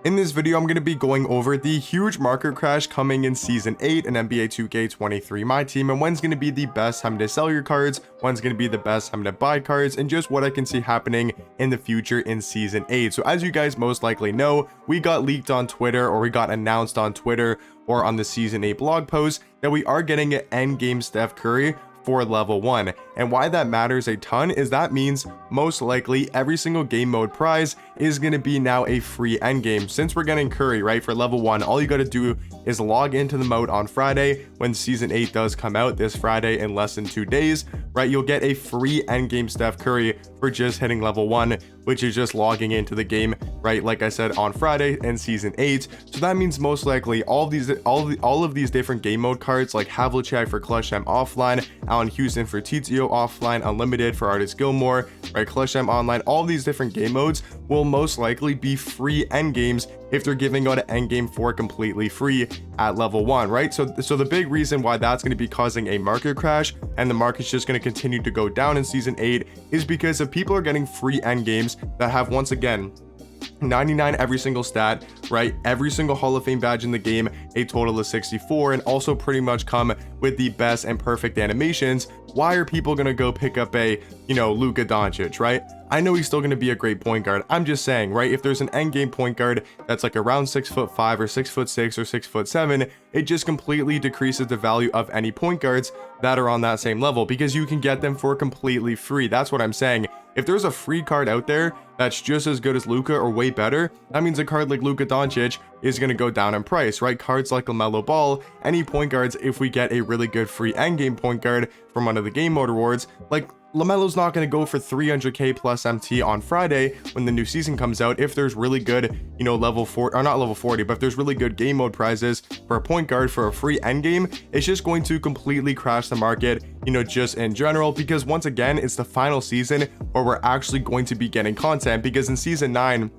In this video, I'm going to be going over the huge market crash coming in Season 8 in NBA 2K23 Myteam, and when's going to be the best time to sell your cards, when's going to be the best time to buy cards, and just what I can see happening in the future in Season 8. So as you guys most likely know, we got leaked on Twitter, or we got announced on Twitter or on the Season 8 blog post that we are getting an endgame Steph Curry for level 1. And why that matters a ton is that means most likely every single game mode prize is going to be now a free endgame. Since we're getting Curry right for level 1, all you got to do is log into the mode on Friday when Season 8 does come out this Friday in less than 2 days, right? You'll get a free endgame Steph Curry for just hitting level 1, which is just logging into the game, right? Like I said, on Friday in Season 8. So that means most likely all of these different game mode cards, like Havlicek for Clutch M offline, Allen Houston for TTO offline, Unlimited for Artist Gilmore, right? Clutch M online, all these different game modes will most likely be free endgames if they're giving out an endgame for completely free at level 1, right? So the big reason why that's going to be causing a market crash and the market's just going to continue to go down in Season 8 is because if people are getting free endgames that have, once again, 99 every single stat, right? Every single Hall of Fame badge in the game, a total of 64, and also pretty much come with the best and perfect animations. Why are people gonna go pick up a, Luka Doncic, right? I know he's still going to be a great point guard. I'm just saying, right? If there's an endgame point guard that's like around 6'5" or 6'6" or 6'7", it just completely decreases the value of any point guards that are on that same level because you can get them for completely free. That's what I'm saying. If there's a free card out there that's just as good as Luka or way better, that means a card like Luka Doncic is going to go down in price, right? Cards like LaMelo Ball, any point guards, if we get a really good free endgame point guard from one of the game mode rewards, like LaMelo's not going to go for 300k plus MT on Friday when the new season comes out if there's really good, level 4, or not level 40, but if there's really good game mode prizes for a point guard for a free endgame, it's just going to completely crash the market, just in general, because once again, it's the final season where we're actually going to be getting content, because in Season 9,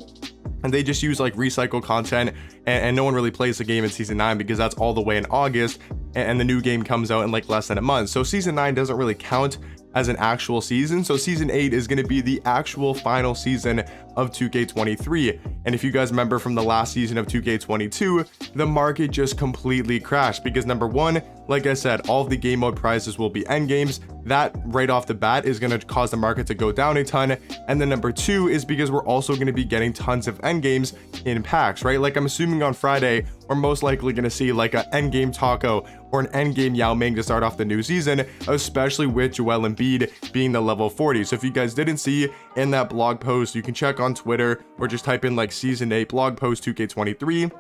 and they just use like recycle content and no one really plays the game in Season 9 because that's all the way in August and the new game comes out in like less than a month. So Season 9 doesn't really count as an actual season. So Season 8 is going to be the actual final season of 2K23. And if you guys remember from the last season of 2K22, the market just completely crashed because number one, like I said, all of the game mode prizes will be end games. That right off the bat is going to cause the market to go down a ton. And then number two is because we're also going to be getting tons of end games in packs, right? Like I'm assuming on Friday, we're most likely going to see like an end game Taco or an end game Yao Ming to start off the new season, especially with Joel Embiid being the level 40. So if you guys didn't see in that blog post, you can check on Twitter or just type in like Season 8 blog post 2K23.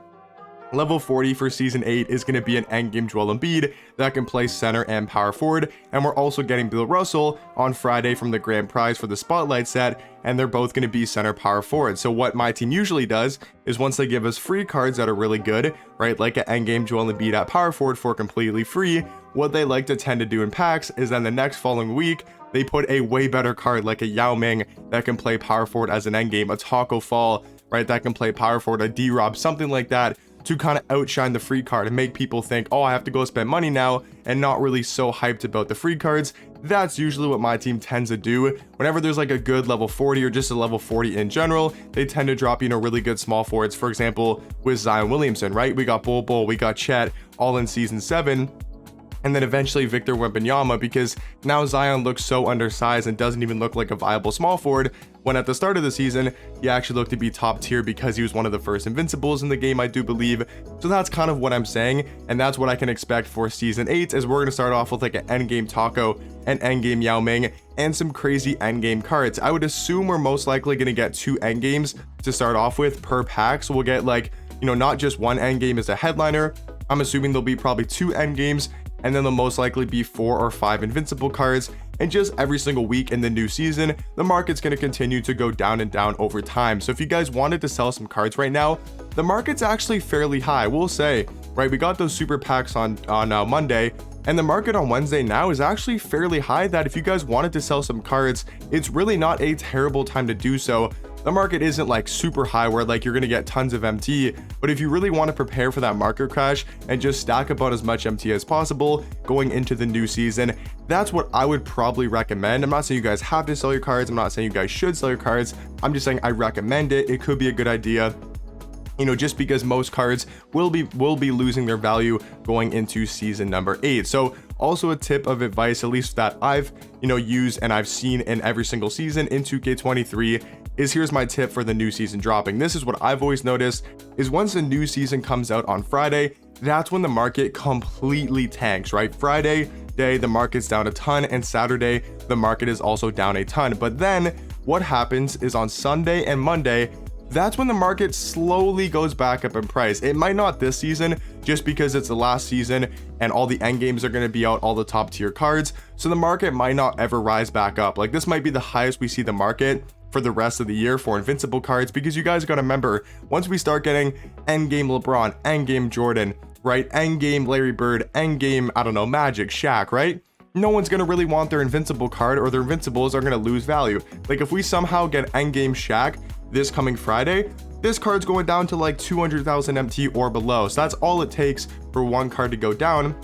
Level 40 for Season 8 is going to be an endgame Joel Embiid that can play center and power forward, and we're also getting Bill Russell on Friday from the grand prize for the Spotlight set, and they're both going to be center power forward. So what my team usually does is once they give us free cards that are really good, right, like an endgame Joel Embiid at power forward for completely free, what they like to tend to do in packs is then the next following week, they put a way better card like a Yao Ming that can play power forward as an endgame, a Taco Fall, right, that can play power forward, a D-Rob, something like that, to kind of outshine the free card and make people think, oh, I have to go spend money now, and not really so hyped about the free cards. That's usually what my team tends to do. Whenever there's like a good level 40 or just a level 40 in general, they tend to drop, really good small forwards. For example, with Zion Williamson, right? We got Bol, we got Chet, all in Season 7. And then eventually Victor Wembanyama, because now Zion looks so undersized and doesn't even look like a viable small forward, when at the start of the season, he actually looked to be top tier because he was one of the first invincibles in the game, I do believe. So that's kind of what I'm saying, and that's what I can expect for Season 8, is we're going to start off with like an endgame Taco, an endgame Yao Ming, and some crazy endgame cards. I would assume we're most likely going to get 2 endgames to start off with per pack, so we'll get like, not just one endgame as a headliner. I'm assuming there'll be probably 2 endgames, and then there'll most likely be 4 or 5 invincible cards. And just every single week in the new season, the market's going to continue to go down and down over time. So if you guys wanted to sell some cards right now, the market's actually fairly high, we'll say, right? We got those super packs on Monday, and the market on Wednesday now is actually fairly high, that if you guys wanted to sell some cards, it's really not a terrible time to do so. The market isn't like super high where like you're going to get tons of MT, but if you really want to prepare for that market crash and just stack about as much MT as possible going into the new season, that's what I would probably recommend. I'm not saying you guys have to sell your cards. I'm not saying you guys should sell your cards. I'm just saying I recommend it. It could be a good idea. just because most cards will be losing their value going into season number 8. So also a tip of advice, at least that I've used and I've seen in every single season in 2K23, is here's my tip for the new season dropping. This is what I've always noticed, is once a new season comes out on Friday, that's when the market completely tanks, right? Friday day the market's down a ton, and Saturday the market is also down a ton. But then what happens is on Sunday and Monday, that's when the market slowly goes back up in price. It might not this season, just because it's the last season and all the end games are going to be out, all the top tier cards, so the market might not ever rise back up. Like, this might be the highest we see the market for the rest of the year for invincible cards, because you guys got to remember, once we start getting end game LeBron, end game Jordan, right, end game Larry Bird, end game, I don't know, Magic, Shaq, right, no one's going to really want their invincible card, or their invincibles are going to lose value. Like, if we somehow get end game Shaq this coming Friday, this card's going down to like 200,000 MT or below. So that's all it takes for one card to go down.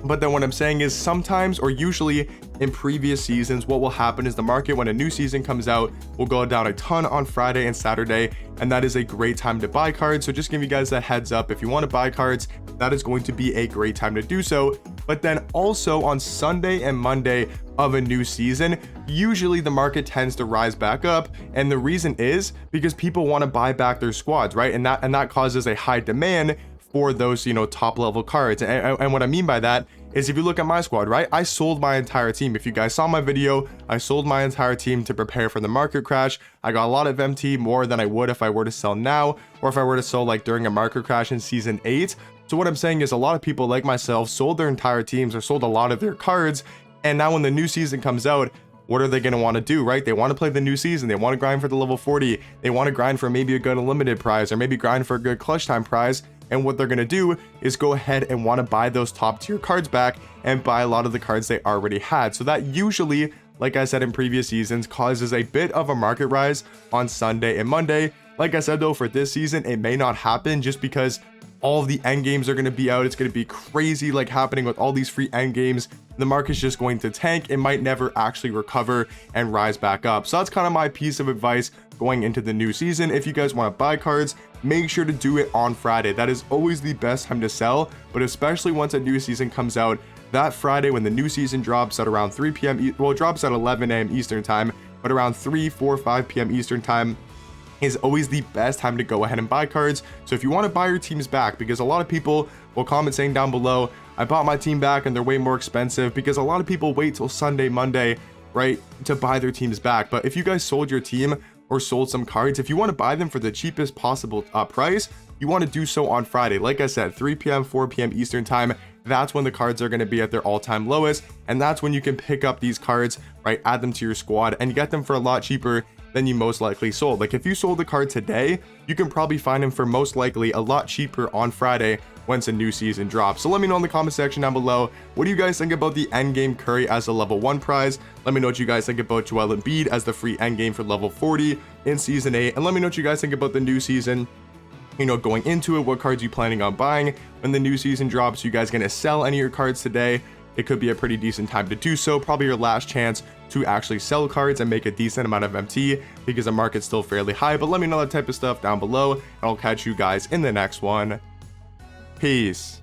But then what I'm saying is, sometimes, or usually in previous seasons, what will happen is the market, when a new season comes out, will go down a ton on Friday and Saturday, and that is a great time to buy cards. So just give you guys a heads up, if you want to buy cards, that is going to be a great time to do so. But then also on Sunday and Monday of a new season, usually the market tends to rise back up, and the reason is because people want to buy back their squads, right? And that causes a high demand for those top level cards. And what I mean by that is, if you look at my squad, right, I sold my entire team. If you guys saw my video, I sold my entire team to prepare for the market crash. I got a lot of MT, more than I would if I were to sell now, or if I were to sell like during a market crash in season 8. So what I'm saying is, a lot of people like myself sold their entire teams or sold a lot of their cards, and now when the new season comes out, what are they going to want to do, right? They want to play the new season. They want to grind for the level 40. They want to grind for maybe a good unlimited prize, or maybe grind for a good clutch time prize. And what they're going to do is go ahead and want to buy those top tier cards back and buy a lot of the cards they already had. So that usually, like I said in previous seasons, causes a bit of a market rise on Sunday and Monday. Like I said though, for this season, it may not happen, just because all of the end games are going to be out. It's going to be crazy, like happening with all these free end games. The market's just going to tank. It might never actually recover and rise back up. So that's kind of my piece of advice going into the new season. If you guys want to buy cards, make sure to do it on Friday. That is always the best time to sell, but especially once a new season comes out, that Friday when the new season drops at around 3 p.m. Well, it drops at 11 a.m. Eastern time, but around 3, 4, 5 p.m. Eastern time is always the best time to go ahead and buy cards. So if you want to buy your teams back, because a lot of people will comment saying down below, I bought my team back and they're way more expensive, because a lot of people wait till Sunday, Monday, right, to buy their teams back. But if you guys sold your team or sold some cards, if you want to buy them for the cheapest possible price, you want to do so on Friday. Like I said, 3 p.m., 4 p.m. Eastern time, that's when the cards are going to be at their all-time lowest, and that's when you can pick up these cards, right, add them to your squad and get them for a lot cheaper than you most likely sold. Like, if you sold the card today, you can probably find them for most likely a lot cheaper on Friday once a new season drops. So let me know in the comment section down below, what do you guys think about the endgame Curry as a level 1 prize? Let me know what you guys think about Joel Embiid as the free endgame for level 40 in season 8, and let me know what you guys think about the new season, going into it. What cards you planning on buying when the new season drops? You guys gonna sell any of your cards today? It could be a pretty decent time to do so, probably your last chance to actually sell cards and make a decent amount of MT, because the market's still fairly high. But let me know that type of stuff down below, and I'll catch you guys in the next one. Peace.